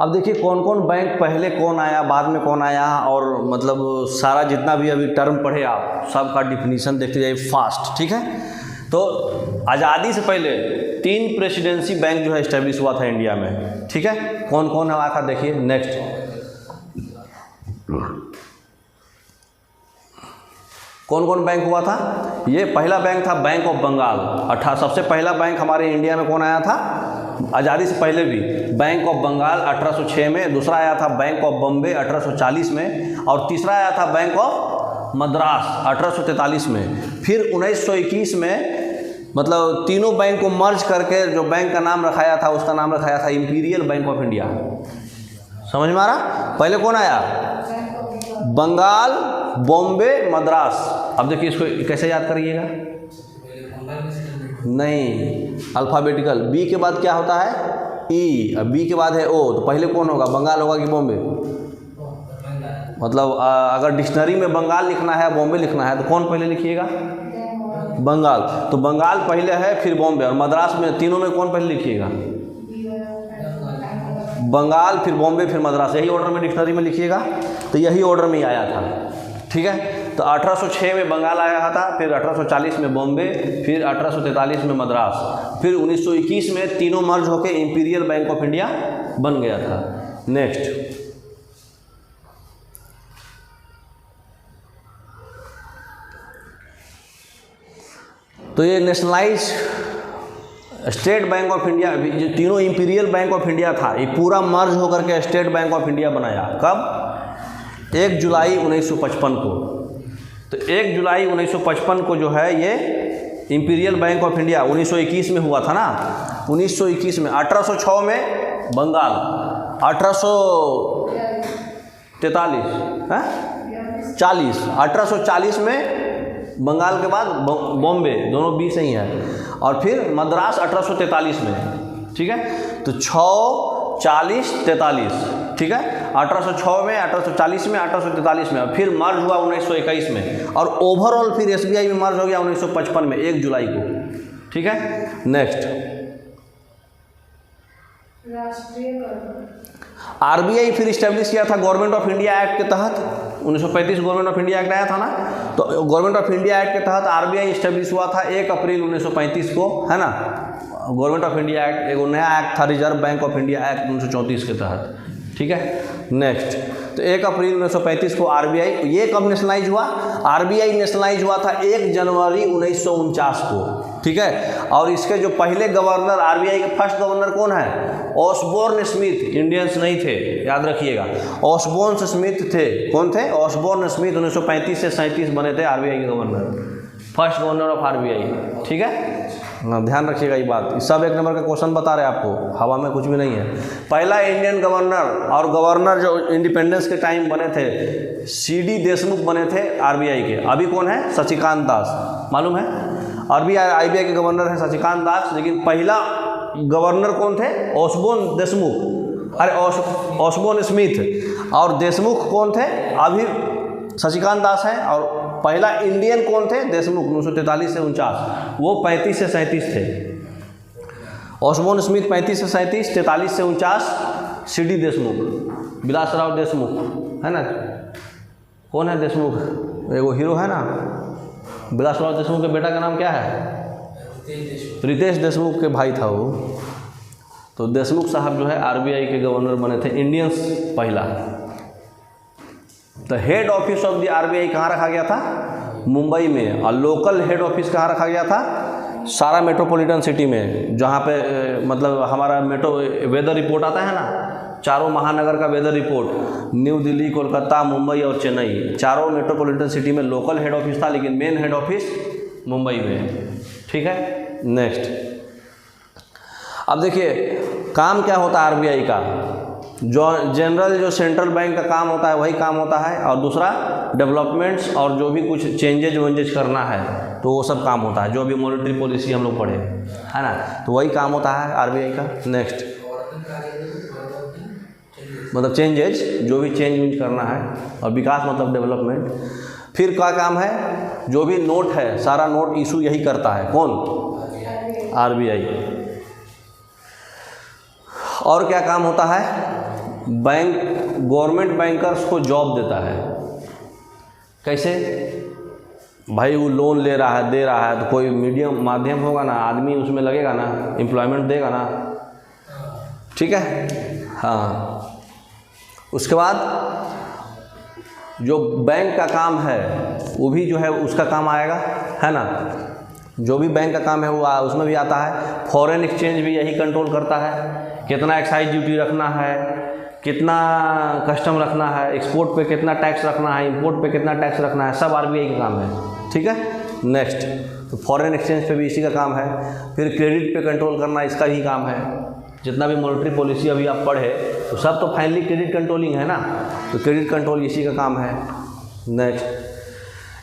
अब देखिए कौन कौन बैंक, पहले कौन आया, बाद में कौन आया, और मतलब सारा जितना भी अभी टर्म पढ़े आप सबका डिफिनीशन देखते जाइए फास्ट, ठीक है। तो आज़ादी से पहले 3 प्रेसिडेंसी बैंक जो है इस्टेब्लिश हुआ था इंडिया में, ठीक है। कौन कौन आया था देखिए नेक्स्ट। कौन कौन बैंक हुआ था, ये पहला बैंक था बैंक ऑफ बंगाल। सबसे पहला बैंक हमारे इंडिया में कौन आया था आज़ादी से पहले भी, बैंक ऑफ बंगाल 1806 में। दूसरा आया था बैंक ऑफ बॉम्बे 1840 में, और तीसरा आया था बैंक ऑफ मद्रास 1843 में। फिर 1921 में मतलब तीनों बैंक को मर्ज करके जो बैंक का नाम रखाया था उसका नाम रखाया था इंपीरियल बैंक ऑफ इंडिया। समझ में आ रहा? पहले कौन आया, बंगाल, बॉम्बे, मद्रास। अब देखिए इसको कैसे याद करिएगा, नहीं अल्फ़ाबेटिकल, बी के बाद क्या होता है ई, अब बी के बाद है ओ, तो पहले कौन होगा, बंगाल होगा कि बॉम्बे? मतलब अगर डिक्शनरी में बंगाल लिखना है, बॉम्बे लिखना है, तो कौन पहले लिखिएगा, बंगाल। तो बंगाल पहले है, फिर बॉम्बे, और मद्रास में, तीनों में कौन पहले लिखिएगा, बंगाल, फिर बॉम्बे, फिर मद्रास, यही ऑर्डर में डिक्शनरी में लिखिएगा। तो यही ऑर्डर में आया था, ठीक है। तो 1806 में बंगाल आया था, फिर 1840 में बॉम्बे, फिर 1843 में मद्रास, फिर 1921 में तीनों मर्ज होकर इंपीरियल बैंक ऑफ इंडिया बन गया था। नेक्स्ट, तो ये nationalise state bank of India, जो तीनों इंपीरियल बैंक ऑफ इंडिया था, ये पूरा मर्ज होकर के स्टेट बैंक ऑफ इंडिया बनाया। कब? 1 जुलाई 1955 को। तो 1 जुलाई 1955 को जो है ये इंपीरियल बैंक ऑफ इंडिया 1921 में हुआ था ना, 1921 में। 1806 में बंगाल, 1840 में बंगाल के बाद बॉम्बे, दोनों बी से ही है, और फिर मद्रास 1843 में, ठीक है। तो 6, 40, 43, ठीक है। 1806 में, 1840 में, 1843 में, और फिर मर्ज हुआ 1921 में, और ओवरऑल फिर SBI में मर्ज हो गया 1955 में 1 जुलाई को, ठीक है। नेक्स्ट, RBI फिर इस्टेब्लिश किया था गवर्नमेंट ऑफ इंडिया एक्ट के तहत। 1935 गवर्नमेंट ऑफ इंडिया एक्ट आया था ना, तो गवर्नमेंट ऑफ इंडिया एक्ट के तहत RBI इस्टेब्लिश हुआ था 1 अप्रैल 1935 को, है ना। गवर्नमेंट ऑफ इंडिया एक्ट, एक नया एक्ट था reserve bank of India act 1934 के तहत, ठीक है। नेक्स्ट, तो 1 अप्रैल 1935 को RBI, ये कब नेशनलाइज हुआ, RBI नेशनलाइज हुआ था 1 जनवरी 1949 को, ठीक है। और इसके जो पहले गवर्नर, RBI के फर्स्ट गवर्नर कौन है, ऑसबोर्न स्मिथ, इंडियंस नहीं थे, याद रखिएगा, ऑसबोर्न स्मिथ थे। कौन थे? Osborne Smith. 1935 से 37 बने थे RBI के governor, first governor of RBI, ठीक है ना, ध्यान रखिएगा ये बात। सब 1 नंबर का क्वेश्चन बता रहे हैं आपको, हवा में कुछ भी नहीं है। पहला इंडियन गवर्नर, और गवर्नर जो इंडिपेंडेंस के टाइम बने थे CD देशमुख बने थे RBI के। अभी कौन है? शशिकांत दास, मालूम है? RBI के गवर्नर है शशिकांत दास, लेकिन पहला गवर्नर कौन थे? ऑसबोर्न देशमुख, अरे ऑसबोर्न स्मिथ, और देशमुख कौन थे? अभी शशिकांत दास हैं। और पहला इंडियन कौन थे? देशमुख, 1943 से 49, वो 35 से 37 थे। ऑसबोर्न स्मिथ 35 से 37, 43 से 49 CD देशमुख, विलासराव देशमुख, है ना। कौन है देशमुख? एगो हीरो है ना, विलासराव देशमुख के बेटा का नाम क्या है? रितेश देशमुख के भाई था वो। तो देशमुख साहब जो है RBI के गवर्नर बने थे, इंडियंस पहला। तो head office of the RBI कहाँ रखा गया था? मुंबई में। और लोकल हेड ऑफिस कहाँ रखा गया था? सारा मेट्रोपॉलिटन सिटी में, जहाँ पे मतलब हमारा वेदर रिपोर्ट आता है ना, चारों महानगर का वेदर रिपोर्ट, न्यू दिल्ली, कोलकाता, मुंबई और चेन्नई, चारों मेट्रोपॉलिटन सिटी में लोकल हेड ऑफिस था, लेकिन मेन हेड ऑफिस मुंबई में, ठीक है। नेक्स्ट, अब देखिए काम क्या होता है RBI का। जो जनरल जो सेंट्रल बैंक का काम होता है वही काम होता है, और दूसरा डेवलपमेंट्स और जो भी कुछ चेंजेज करना है तो वो सब काम होता है, जो भी मॉनेटरी पॉलिसी हम लोग पढ़े, है ना, तो वही काम होता है RBI का। नेक्स्ट, मतलब चेंजेज, जो भी चेंज करना है, और विकास मतलब डेवलपमेंट। फिर क्या काम है? जो भी नोट है सारा नोट इशू यही करता है, कौन? RBI। और क्या काम होता है? बैंक गवर्नमेंट बैंकर्स को जॉब देता है। कैसे? भाई वो लोन ले रहा है, दे रहा है, तो कोई मीडियम माध्यम होगा ना, आदमी उसमें लगेगा ना, एम्प्लॉयमेंट देगा ना, ठीक है। हाँ, उसके बाद जो बैंक का काम है वो भी जो है उसका काम आएगा, है ना। जो भी बैंक का काम है वो उसमें भी आता है। फॉरेन एक्सचेंज भी यही कंट्रोल करता है, कितना एक्साइज ड्यूटी रखना है, कितना कस्टम रखना है, एक्सपोर्ट पे कितना टैक्स रखना है, इंपोर्ट पे कितना टैक्स रखना है, सब आरबीआई का काम है, ठीक है। नेक्स्ट, तो फॉरेन एक्सचेंज पे भी इसी का काम है। फिर क्रेडिट पे कंट्रोल करना इसका ही काम है। जितना भी मॉनेटरी पॉलिसी अभी आप पढ़े तो सब तो फाइनली क्रेडिट कंट्रोलिंग है ना, तो क्रेडिट कंट्रोल इसी का काम है। Next,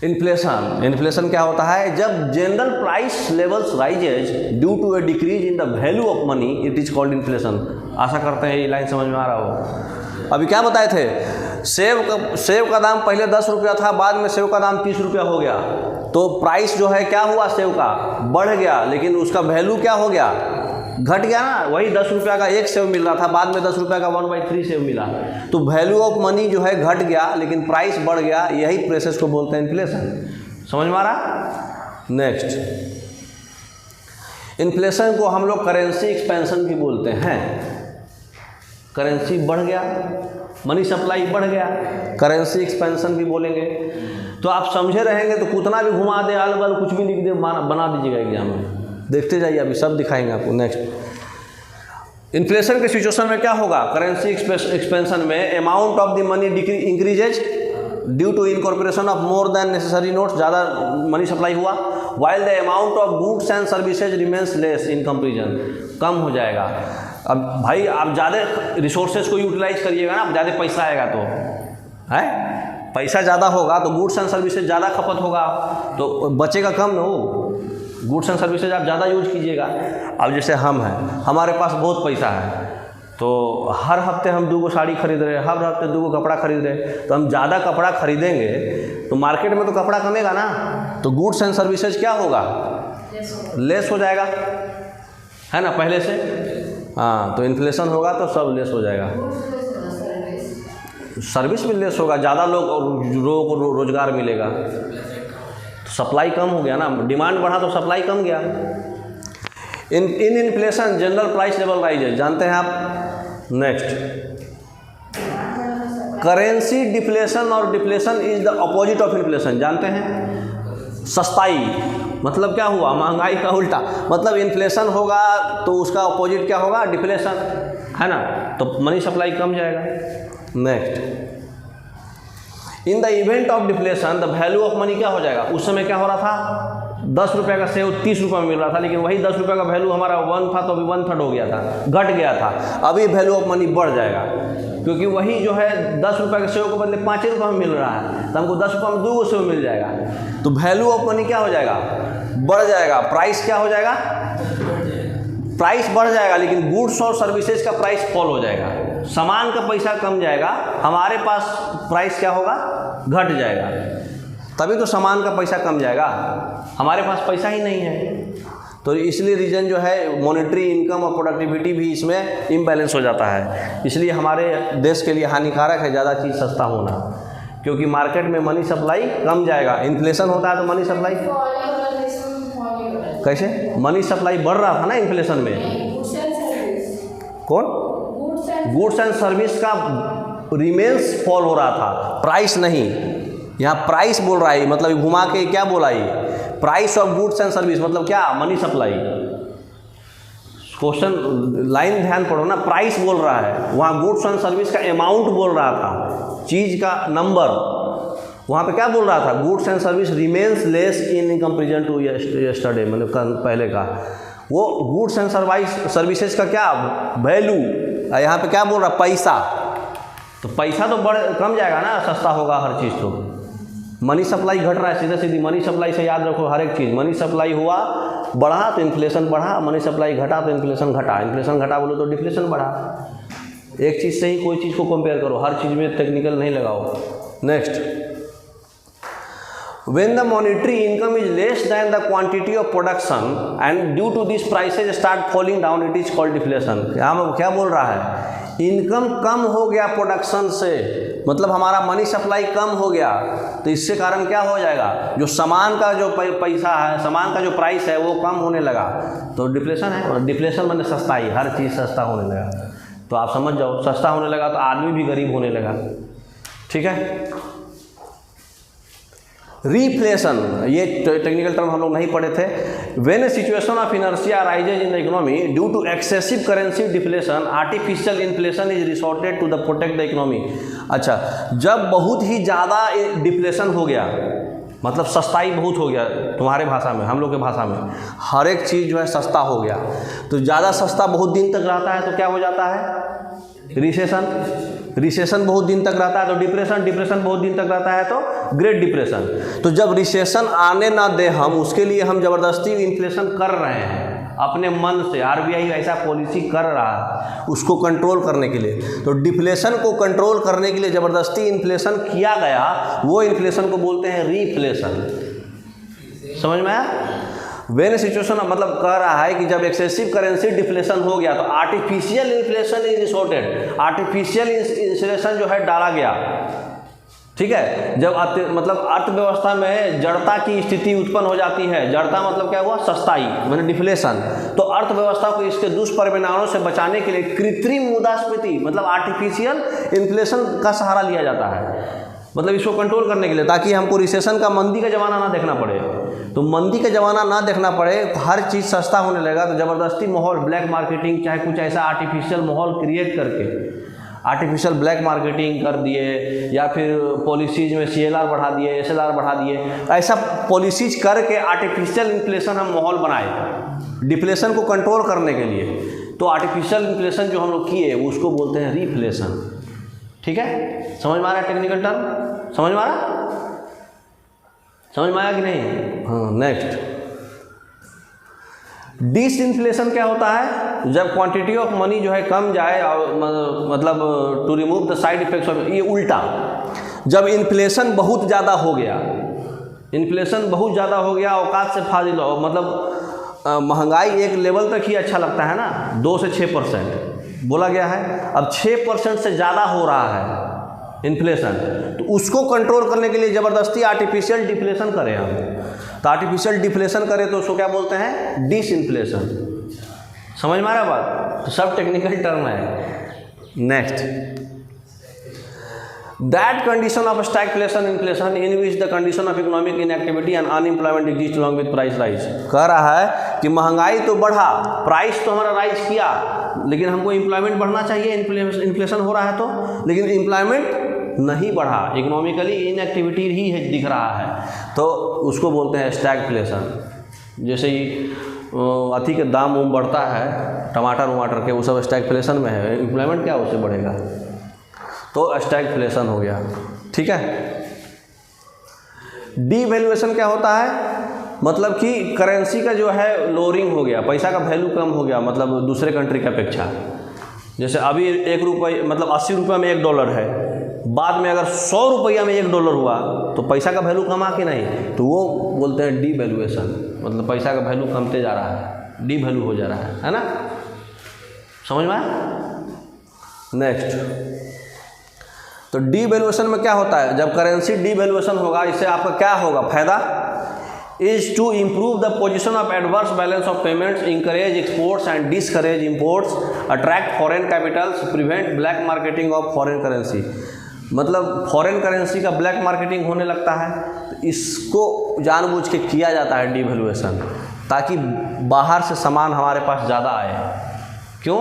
inflation. इन्फ्लेशन क्या होता है? जब general price levels rises due to a decrease in the value of money, it is called inflation. आशा करते हैं ये लाइन समझ में आ रहा हो। अभी क्या बताए थे? सेब का दाम पहले 10 रुपया था, बाद में सेब का दाम 30 रुपया हो गया, तो प्राइस जो है क्या हुआ? सेब का बढ़ गया, लेकिन उसका वैल्यू क्या हो गया? घट गया ना। वही 10 रुपया का एक सेब मिल रहा था, बाद में 10 रुपया का 1/3 सेब मिला, तो वैल्यू ऑफ मनी जो है घट गया, लेकिन प्राइस बढ़ गया। यही प्रोसेस को बोलते हैं इन्फ्लेशन। समझ में आ रहा? नेक्स्ट, इन्फ्लेशन को हम लोग करेंसी एक्सपेंशन भी बोलते हैं। करेंसी बढ़ गया, मनी सप्लाई बढ़ गया, करेंसी एक्सपेंशन भी बोलेंगे। तो आप समझे रहेंगे तो कितना भी घुमा दे, आल बल कुछ भी लिख दे, बना दीजिएगा एग्जाम में। देखते जाइए, अभी सब दिखाएंगे आपको। नेक्स्ट, इन्फ्लेशन के सिचुएशन में क्या होगा? करेंसी एक्सपेंशन में amount of the money increases due to incorporation of more than necessary notes. ज़्यादा मनी सप्लाई हुआ, while the amount of goods and services remains less in comparison. कम हो जाएगा। अब भाई आप ज़्यादा रिसोर्सेज को यूटिलाइज करिएगा ना, ज़्यादा पैसा आएगा तो है, पैसा ज़्यादा होगा तो गुड्स एंड सर्विसेज ज़्यादा खपत होगा, तो बचेगा कम ना हो। गुड्स एंड सर्विसेज आप ज़्यादा यूज कीजिएगा। अब जैसे हम हैं, हमारे पास बहुत पैसा है, तो हर हफ्ते हम 2 साड़ी खरीद रहे हैं, हर हफ्ते 2 कपड़ा खरीद रहे हैं, तो हम ज़्यादा कपड़ा खरीदेंगे तो मार्केट में तो कपड़ा कमेगा ना, तो गुड्स एंड सर्विसेज क्या होगा? लेस हो जाएगा, है ना, पहले से। हाँ, तो इन्फ्लेशन होगा तो सब लेस हो जाएगा। सर्विस भी लेस होगा, ज़्यादा लोगों को रोजगार मिलेगा, तो सप्लाई कम हो गया ना, डिमांड बढ़ा तो सप्लाई कम गया। इन inflation general price level rises, जानते हैं आप। नेक्स्ट, करेंसी डिफ्लेशन और deflation is the opposite of inflation, जानते हैं। सस्ताई मतलब क्या हुआ? महंगाई का उल्टा। मतलब इन्फ्लेशन होगा तो उसका अपोजिट क्या होगा? डिफ्लेशन, है ना, तो मनी सप्लाई कम जाएगा। Next, in the event of deflation the value of money क्या हो जाएगा? उस समय क्या हो रहा था? 10 रुपये का सेब 30 रुपये में मिल रहा था, लेकिन वही 10 रुपये का वैल्यू हमारा 1 था तो अभी 1/3 हो गया था, घट गया था। अभी वैल्यू ऑफ मनी बढ़ जाएगा, क्योंकि वही जो है 10 रुपये के सेब के बदले 5 रुपये में मिल रहा है, तो हमको 10 रुपये में 2 सेब मिल जाएगा, तो वैल्यू ऑफ मनी क्या हो जाएगा? बढ़ जाएगा। प्राइस क्या हो जाएगा? प्राइस बढ़ जाएगा, लेकिन गुड्स और सर्विसेज का प्राइस फॉल हो जाएगा। सामान का पैसा कम जाएगा, हमारे पास प्राइस क्या होगा? घट जाएगा। तभी तो सामान का पैसा कम जाएगा, हमारे पास पैसा ही नहीं है। तो इसलिए रीज़न जो है मॉनेटरी इनकम और प्रोडक्टिविटी भी इसमें इम्बैलेंस हो जाता है। इसलिए हमारे देश के लिए हानिकारक है ज़्यादा चीज़ सस्ता होना, क्योंकि मार्केट में मनी सप्लाई कम जाएगा। इन्फ्लेशन होता है तो मनी सप्लाई कैसे? मनी सप्लाई बढ़ रहा था ना इन्फ्लेशन में। कौन? गुड्स एंड सर्विस का रिमेंस फॉल हो रहा था, प्राइस नहीं। यहाँ प्राइस बोल रहा है, मतलब घुमा के क्या बोला ये? Price of goods and service मतलब क्या? Money supply. क्वेश्चन लाइन ध्यान पढ़ो ना, प्राइस बोल रहा है, वहाँ गुड्स एंड सर्विस का अमाउंट बोल रहा था, चीज़ का नंबर। वहाँ पे क्या बोल रहा था? Goods and service remains less in comparison to yesterday, मतलब पहले का। वो गुड्स एंड सर्विसेज का क्या वैल्यू, यहाँ पे क्या बोल रहा? पैसा। तो पैसा तो कम जाएगा ना, सस्ता होगा हर चीज़। तो मनी सप्लाई घट रहा है, सीधा सीधी मनी सप्लाई से याद रखो हर एक चीज़। मनी सप्लाई हुआ बढ़ा तो इन्फ्लेशन बढ़ा, मनी सप्लाई घटा तो इन्फ्लेशन घटा, इन्फ्लेशन घटा बोलो तो डिफ्लेशन बढ़ा। एक चीज़ से ही कोई चीज़ को कंपेयर करो, हर चीज़ में टेक्निकल नहीं लगाओ। Next, when the monetary income is less than the quantity of production and due to this prices start falling down, it is called deflation। क्या बोल रहा है? इनकम कम हो गया प्रोडक्शन से, मतलब हमारा मनी सप्लाई कम हो गया, तो इससे कारण क्या हो जाएगा, जो सामान का जो पैसा है, सामान का जो प्राइस है वो कम होने लगा, तो डिफ्लेशन है। और डिफ्लेशन माने सस्ताई, हर चीज़ सस्ता होने लगा। तो आप समझ जाओ, सस्ता होने लगा तो आदमी भी गरीब होने लगा। ठीक है। रिफ्लेशन, ये टेक्निकल टर्म हम लोग नहीं पढ़े थे। When a situation of inertia arises in the economy due to excessive currency deflation, artificial inflation is resorted to the protect the economy. अच्छा, जब बहुत ही ज़्यादा डिफ्लेशन हो गया, मतलब सस्ताई बहुत हो गया, तुम्हारे भाषा में, हम लोग के भाषा में हर एक चीज़ जो है सस्ता हो गया, तो ज़्यादा सस्ता बहुत दिन तक रहता है तो क्या हो जाता है, रिसेशन। रिसेशन बहुत दिन तक रहता है तो डिप्रेशन, डिप्रेशन बहुत दिन तक रहता है तो ग्रेट डिप्रेशन। तो जब रिसेशन आने ना दे हम, उसके लिए हम ज़बरदस्ती इन्फ्लेशन कर रहे हैं अपने मन से, आरबीआई ऐसा पॉलिसी कर रहा है उसको कंट्रोल करने के लिए। तो डिफ्लेशन को कंट्रोल करने के लिए ज़बरदस्ती इन्फ्लेशन किया गया, वो इन्फ्लेशन को बोलते हैं रिफ्लेशन। समझ में आया? वेन सिचुएशन मतलब कह रहा है कि जब एक्सेसिव करेंसी डिफ्लेशन हो गया तो artificial inflation is resorted, artificial inflation जो है डाला गया। ठीक है, जब मतलब अर्थव्यवस्था में जड़ता की स्थिति उत्पन्न हो जाती है, जड़ता मतलब क्या हुआ, सस्ताई मतलब डिफ्लेशन, तो अर्थव्यवस्था को इसके दुष्परिणामों से बचाने के लिए कृत्रिम मुद्रास्फीति मतलब आर्टिफिशियल इन्फ्लेशन का सहारा लिया जाता है, मतलब इसको कंट्रोल करने के लिए, ताकि हमको रिसेशन का, मंदी का ज़माना ना देखना पड़े। तो मंदी का ज़माना ना देखना पड़े, हर चीज़ सस्ता होने लगा, तो ज़बरदस्ती माहौल, ब्लैक मार्केटिंग, चाहे कुछ ऐसा आर्टिफिशियल माहौल क्रिएट करके आर्टिफिशियल ब्लैक मार्केटिंग कर दिए, या फिर पॉलिसीज़ में CLR बढ़ा दिए, SLR बढ़ा दिए, ऐसा पॉलिसीज करके आर्टिफिशियल इन्फ्लेशन हम माहौल बनाए डिफ्लेशन को कंट्रोल करने के लिए। तो आर्टिफिशियल इन्फ्लेशन जो हम लोग किए उसको बोलते हैं रिफ्लेशन। ठीक है, समझ में आ रहा है टेक्निकल टर्म? समझ में आ रहा, समझ में आया कि नहीं? हाँ, नेक्स्ट, डिसइन्फ्लेशन क्या होता है, जब क्वांटिटी ऑफ मनी जो है कम जाए, मतलब to remove the side effects of, ये उल्टा, जब इन्फ्लेशन बहुत ज़्यादा हो गया, इन्फ्लेशन बहुत ज़्यादा हो गया, औकात से फाजिल हो, मतलब महंगाई एक लेवल तक ही अच्छा लगता है ना, 2 से 6% बोला गया है, अब 6% से ज़्यादा हो रहा है इन्फ्लेशन, तो उसको कंट्रोल करने के लिए ज़बरदस्ती आर्टिफिशियल डिफ्लेशन करें हम। तो आर्टिफिशियल डिफ्लेशन करें तो उसको क्या बोलते हैं, डिसइन्फ्लेशन। समझ में आ रहा बात? तो सब टेक्निकल टर्म है। Next, that condition of stagflation inflation in which the condition of economic inactivity and unemployment exist along with price rise. कह रहा है कि महंगाई तो बढ़ा, प्राइस तो हमारा राइज किया, लेकिन हमको एम्प्लॉयमेंट बढ़ना चाहिए, इन्फ्लेशन हो रहा है तो, लेकिन एम्प्लॉयमेंट नहीं बढ़ा, इकोनॉमिकली इनएक्टिविटी ही है दिख रहा है, तो उसको बोलते हैं स्टैगफ्लेशन। जैसे ही अथी के दाम बढ़ता है, टमाटर वमाटर के, वो सब स्टैगफ्लेशन में है, एम्प्लॉयमेंट क्या उससे बढ़ेगा, तो स्टैगफ्लेशन हो गया। ठीक है। डीवैल्यूएशन क्या होता है, मतलब कि करेंसी का जो है लोअरिंग हो गया, पैसा का वैल्यू कम हो गया, मतलब दूसरे कंट्री की अपेक्षा। जैसे अभी 1 रुपये मतलब 80 रुपये में $1 है, बाद में अगर 100 रुपया में $1 हुआ तो पैसा का वैल्यू कमा कि नहीं, तो वो बोलते हैं डीवैल्यूएशन, मतलब पैसा का वैल्यू कमते जा रहा है, डी वैल्यू हो जा रहा है ना? समझ में आया? नेक्स्ट, तो डीवैल्यूएशन में क्या होता है, जब करेंसी डीवैल्यूएशन होगा, इससे आपका क्या होगा फायदा, is to improve the position of adverse balance of payments, encourage exports and discourage imports, attract foreign capitals, prevent black marketing of foreign currency. मतलब फॉरेन करेंसी का ब्लैक मार्केटिंग होने लगता है, तो इसको जानबूझ के किया जाता है डीवैल्यूएशन, ताकि बाहर से सामान हमारे पास ज़्यादा आए। क्यों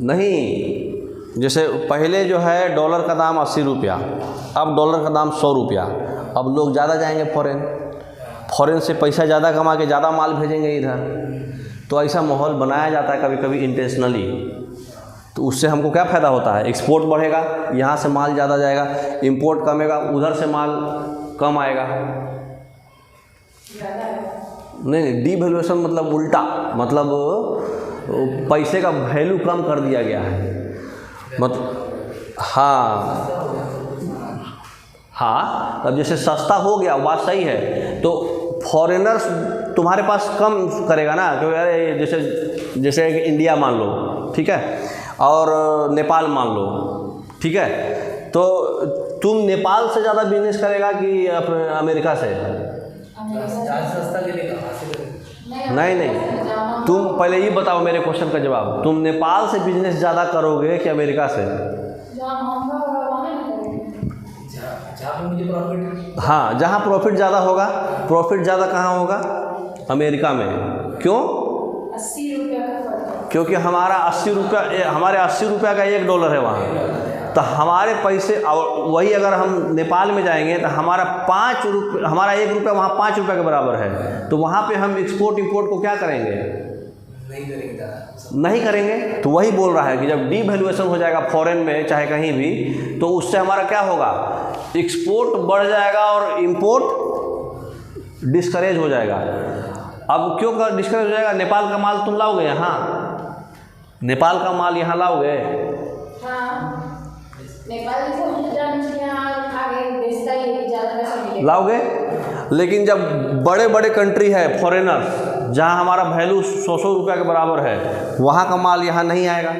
नहीं, जैसे पहले जो है डॉलर का दाम 80 रुपया, अब डॉलर का दाम 100 रुपया, अब लोग ज़्यादा जाएंगे फॉरेन से पैसा ज़्यादा कमा के ज़्यादा माल भेजेंगे इधर, तो ऐसा माहौल बनाया जाता है कभी कभी इंटेंशनली। तो उससे हमको क्या फ़ायदा होता है, एक्सपोर्ट बढ़ेगा, यहाँ से माल ज़्यादा जाएगा, इंपोर्ट कमेगा, उधर से माल कम आएगा। नहीं, डीवैल्यूएशन मतलब उल्टा, मतलब पैसे का वैल्यू कम कर दिया गया है, मतलब हाँ, अब जैसे सस्ता हो गया, बात सही है, तो फॉरेनर्स तुम्हारे पास कम करेगा ना, क्योंकि अरे जैसे इंडिया मान लो, ठीक है, और नेपाल मान लो, ठीक है, तो तुम नेपाल से ज़्यादा बिजनेस करेगा कि अमेरिका से? नहीं, तुम पहले ये बताओ मेरे क्वेश्चन का जवाब, तुम नेपाल से बिजनेस ज़्यादा करोगे कि अमेरिका से? हाँ, जहाँ प्रॉफिट ज़्यादा होगा। प्रॉफिट ज़्यादा कहाँ होगा? अमेरिका में। क्यों? 80 रुपये का फर्क। क्योंकि हमारे 80 रुपये का $1 है वहाँ, तो हमारे पैसे, और वही अगर हम नेपाल में जाएंगे तो हमारा 5 रुपये, हमारा 1 रुपया वहाँ 5 रुपये के बराबर है, तो वहाँ पे हम एक्सपोर्ट इंपोर्ट को क्या करेंगे? नहीं करेंगे। तो वही बोल रहा है कि जब डीवैल्यूएशन हो जाएगा फॉरेन में चाहे कहीं भी, तो उससे हमारा क्या होगा? एक्सपोर्ट बढ़ जाएगा और इंपोर्ट डिस्करेज हो जाएगा। अब क्यों डिस्करेज हो जाएगा? नेपाल का माल तुम लाओगे यहाँ, नेपाल का माल यहाँ लाओगे? लाओगे, लेकिन जब बड़े बड़े कंट्री है फॉरेनर्स, जहाँ हमारा वैल्यू 100 रुपये के बराबर है, वहाँ का माल यहाँ नहीं आएगा।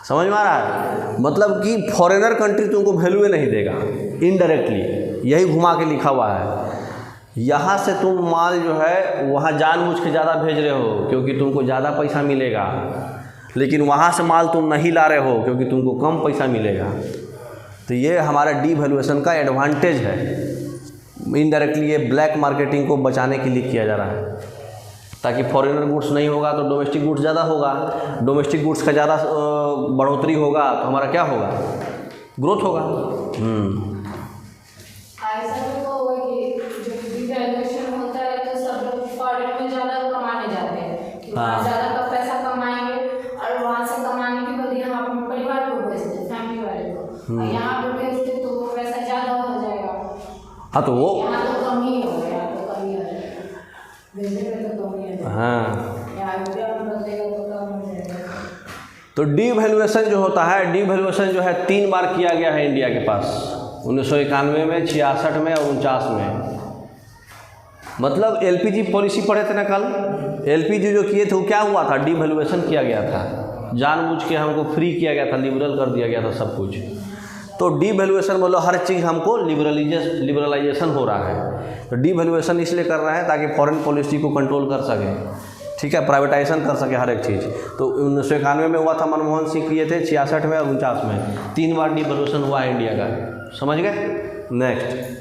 समझ में आ रहा है? मतलब कि फॉरेनर कंट्री तुमको वैल्यू नहीं देगा, इनडायरेक्टली यही घुमा के लिखा हुआ है। यहाँ से तुम माल जो है वहाँ जानबूझ के ज़्यादा भेज रहे हो क्योंकि तुमको ज़्यादा पैसा मिलेगा, लेकिन वहाँ से माल तुम नहीं ला रहे हो क्योंकि तुमको कम पैसा मिलेगा। तो ये हमारा डीवैल्यूएशन का एडवांटेज है। इनडायरेक्टली ये ब्लैक मार्केटिंग को बचाने के लिए किया जा रहा है, ताकि फॉरेनर गुड्स नहीं होगा तो डोमेस्टिक गुड्स ज़्यादा होगा, डोमेस्टिक गुड्स का ज़्यादा बढ़ोतरी होगा तो हमारा क्या होगा? ग्रोथ होगा। हाँ, ज़्यादा का पैसा कमाएंगे और वहाँ से कमाने के बाद यहाँ अपने परिवार को भेजते, फैमिली वाले को, यहाँ पे भेजते तो वो पैसा ज़्यादा हो जाएगा। हाँ, तो वो यहाँ तो कम ही हो गया, तो कम ही हो जाएगा, भेजने में तो कम ही है। हाँ, यहाँ रुपया बदलेगा तो कम हो जाएगा। तो डीवैल्यूएशन जो होता है, डीवैल्यूएशन जो है 3 बार किया गया है इंडिया के पास, 1991 में, 66 में और 49 में। मतलब एलपीजी पॉलिसी पढ़े थे ना कल, एलपीजी जो किए थे वो क्या हुआ था? डीवैल्यूएशन किया गया था, जानबूझ के हमको फ्री किया गया था, लिबरल कर दिया गया था सब कुछ। तो डीवैल्यूएशन मतलब हर चीज़ हमको लिबरलाइजेशन हो रहा है। तो डीवैल्यूएशन इसलिए कर रहा है ताकि फॉरेन पॉलिसी को कंट्रोल कर सके, ठीक है, प्राइवेटाइजेशन कर सके हर एक चीज़। तो 1991 में हुआ था, मनमोहन सिंह किए थे, 66 में और 49 में, 3 बार डीवैल्यूएशन हुआ है इंडिया का। समझ गए? नेक्स्ट,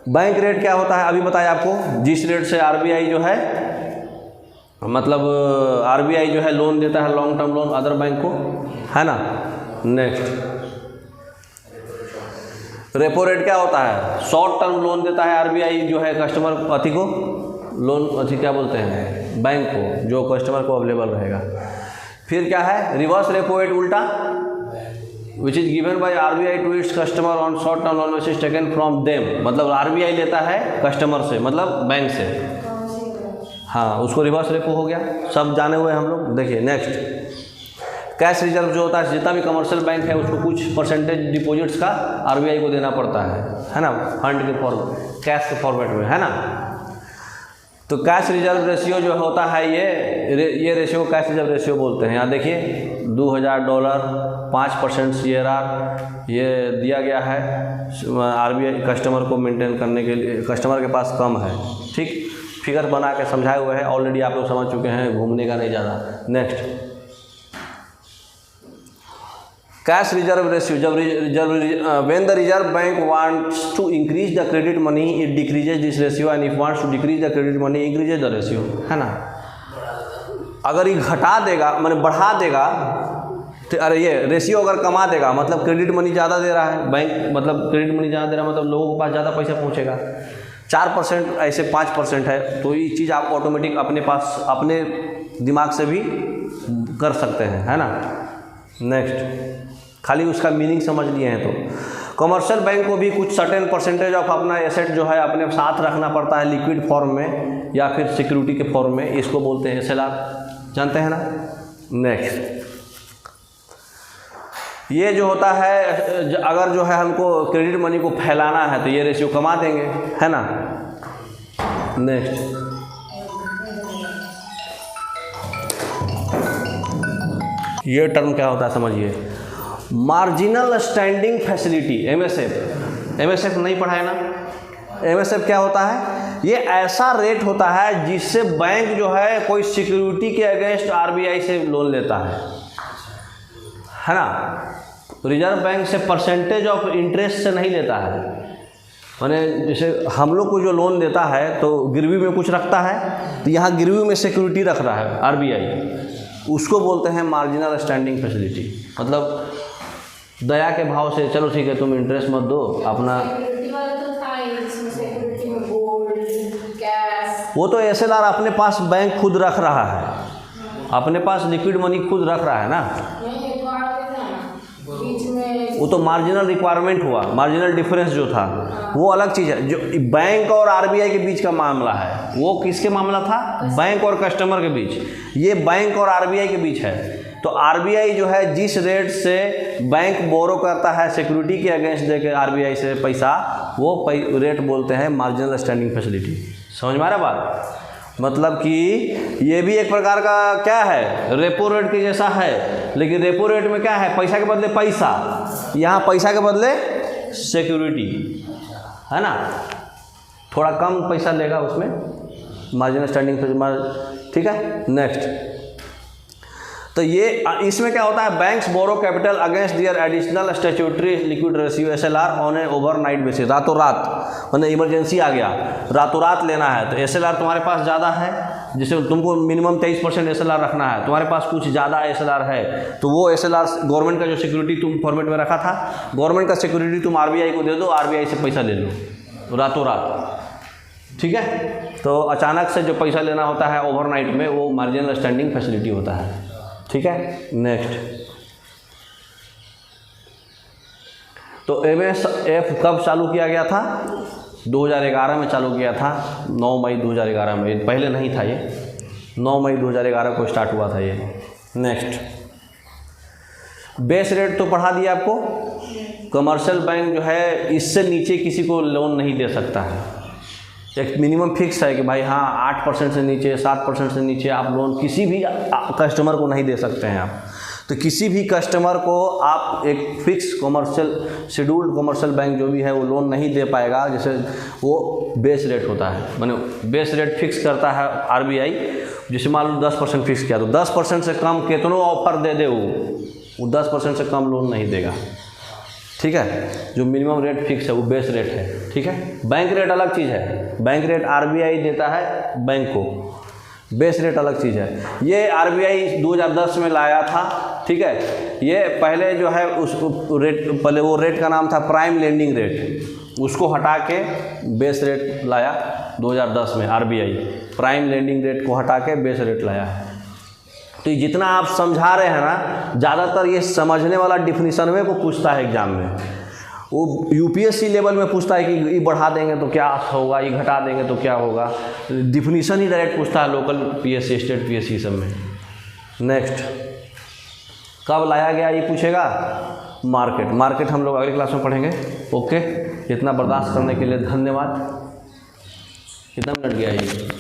बैंक रेट क्या होता है अभी बताया आपको। जिस रेट से आरबीआई जो है, मतलब आरबीआई जो है लोन देता है, long term loan other bank को, है ना। नेक्स्ट, रेपो रेट क्या होता है? शॉर्ट टर्म लोन देता है आरबीआई जो है कस्टमर अथी को, लोन अथी क्या बोलते हैं, बैंक को, जो कस्टमर को अवेलेबल रहेगा। फिर क्या है? रिवर्स रेपो रेट, उल्टा, which is given by RBI to its customer on short term loan which is taken from them. मतलब आरबीआई लेता है कस्टमर से, मतलब बैंक से, हाँ, उसको रिवर्स रेपो हो गया, सब जाने हुए हम लोग। देखिए नेक्स्ट, कैश रिजर्व जो होता है, जितना भी कमर्शियल बैंक है उसको कुछ परसेंटेज डिपॉजिट्स का आरबीआई को देना पड़ता है ना, फंड के फॉर्म, कैश के फॉर्मेट में, है ना। तो कैश रिजर्व रेशियो जो होता है ये रेशियो कैश रिजर्व रेशियो बोलते हैं। यहाँ देखिए $2000, 5% CRR ये दिया गया है आरबीआई कस्टमर को मेंटेन करने के लिए, कस्टमर के पास कम है, ठीक, फिगर बना के समझाए हुए हैं, ऑलरेडी आप लोग समझ चुके हैं, घूमने का नहीं ज़्यादा। नेक्स्ट, कैश रिजर्व रेशियो, जब when the reserve bank wants to increase the credit money it decreases this ratio and if wants to decrease the credit money increases the ratio, है ना। अगर ये घटा देगा माने बढ़ा देगा तो, अरे ये रेशियो अगर कमा देगा मतलब क्रेडिट मनी ज़्यादा दे रहा है बैंक, मतलब क्रेडिट मनी ज़्यादा दे रहा है मतलब लोगों के पास ज़्यादा पैसा पहुँचेगा। 4% ऐसे 5% है, तो ये चीज़ आप ऑटोमेटिक अपने पास अपने दिमाग से भी कर सकते हैं, है ना। नेक्स्ट, खाली उसका मीनिंग समझ लिए हैं। तो कमर्शियल बैंक को भी कुछ सर्टेन परसेंटेज ऑफ अपना एसेट जो है अपने साथ रखना पड़ता है, लिक्विड फॉर्म में या फिर सिक्योरिटी के फॉर्म में, इसको बोलते हैं SLR, जानते हैं ना। नेक्स्ट, ये जो होता है, अगर जो है हमको क्रेडिट मनी को फैलाना है तो ये रेशियो कमा देंगे, है ना। नेक्स्ट, ये टर्म क्या होता है समझिए, मार्जिनल स्टैंडिंग फैसिलिटी, एमएसएफ नहीं पढ़ा है ना। एमएसएफ क्या होता है, ये ऐसा रेट होता है जिससे बैंक जो है कोई सिक्योरिटी के अगेंस्ट आरबीआई से लोन लेता है ना। रिजर्व बैंक से परसेंटेज ऑफ इंटरेस्ट से नहीं लेता है, माने जैसे हम लोग को जो लोन देता है तो गिरवी में कुछ रखता है, तो यहाँ गिरवी में सिक्योरिटी रख रहा है आरबीआई, उसको बोलते हैं मार्जिनल स्टैंडिंग फैसिलिटी। मतलब दया के भाव से चलो ठीक है तुम इंटरेस्ट मत दो अपना, वो तो एसएलआर अपने पास बैंक खुद रख रहा है, अपने पास लिक्विड मनी खुद रख रहा है ना, वो तो मार्जिनल रिक्वायरमेंट हुआ, मार्जिनल डिफरेंस जो था वो अलग चीज़ है। जो बैंक और आरबीआई के बीच का मामला है वो किसके मामला था, बैंक और कस्टमर के बीच, ये बैंक और आरबीआई के बीच है। तो आरबीआई जो है जिस रेट से बैंक बोरो करता है सिक्योरिटी के अगेंस्ट देकर आरबीआई से पैसा, वो रेट बोलते हैं मार्जिनल स्टैंडिंग फैसिलिटी। समझ में आ रहा बात, मतलब कि ये भी एक प्रकार का क्या है, रेपो रेट के जैसा है, लेकिन रेपो रेट में क्या है, पैसा के बदले पैसा, यहाँ पैसा के बदले सिक्योरिटी है ना, थोड़ा कम पैसा लेगा उसमें, मार्जिनल स्टैंडिंग फैसिलिटी, ठीक है। नेक्स्ट, तो ये इसमें क्या होता है, banks borrow capital against their additional statutory liquid ratio SLR on a overnight basis, रातों रात, मतलब इमरजेंसी आ गया रातों रात लेना है, तो एसएलआर तुम्हारे पास ज़्यादा है, जिससे तुमको मिनिमम 23% एसएलआर रखना है, तुम्हारे पास कुछ ज़्यादा एसएलआर है, तो वो एसएलआर गवर्नमेंट का जो सिक्योरिटी तुम फॉर्मेट में रखा था, गवर्नमेंट का सिक्योरिटी तुम आरबीआई को दे दो, आरबीआई से पैसा ले लो रातों रात, ठीक है। तो अचानक से जो पैसा लेना होता है ओवरनाइट में, वो मार्जिनल स्टैंडिंग फैसिलिटी होता है, ठीक है। नेक्स्ट, तो एमएसएफ कब चालू किया गया था, 2011 में चालू किया था, 9 मई 2011 में, पहले नहीं था ये, 9 मई 2011 को स्टार्ट हुआ था ये। नेक्स्ट, बेस रेट तो पढ़ा दिया आपको, कमर्शियल बैंक जो है इससे नीचे किसी को लोन नहीं दे सकता है, एक मिनिमम फिक्स है कि भाई हाँ 8% से नीचे 7% से नीचे आप लोन किसी भी कस्टमर को नहीं दे सकते हैं आप। तो किसी भी कस्टमर को आप एक fix commercial scheduled commercial bank जो भी है वो लोन नहीं दे पाएगा, जैसे वो बेस रेट होता है, माने बेस रेट फिक्स करता है आरबीआई, जैसे मान लो 10% फिक्स किया, तो 10% से कम कितनों ऑफर दे दे वो 10% से कम लोन नहीं देगा, ठीक है। जो मिनिमम रेट फिक्स है वो बेस रेट है, ठीक है। बैंक रेट अलग चीज़ है, बैंक रेट आरबीआई देता है बैंक को, बेस रेट अलग चीज़ है। ये आरबीआई 2010 में लाया था, ठीक है। ये पहले जो है उस रेट, पहले वो रेट का नाम था प्राइम लेंडिंग रेट, उसको हटा के बेस रेट लाया 2010 में आरबीआई, प्राइम लेंडिंग रेट को हटा के बेस रेट लाया है। तो ये जितना आप समझा रहे हैं ना, ज़्यादातर ये समझने वाला डिफिनीशन में को पूछता है एग्जाम में, वो यूपीएससी लेवल में पूछता है कि ये बढ़ा देंगे तो क्या होगा, ये घटा देंगे तो क्या होगा, डिफिनीशन ही डायरेक्ट पूछता है लोकल पीएससी स्टेट पीएससी सब में। नेक्स्ट, कब लाया गया ये पूछेगा, मार्केट हम लोग अगली क्लास में पढ़ेंगे। ओके, इतना बर्दाश्त करने के लिए धन्यवाद। कितना मिनट गया ये?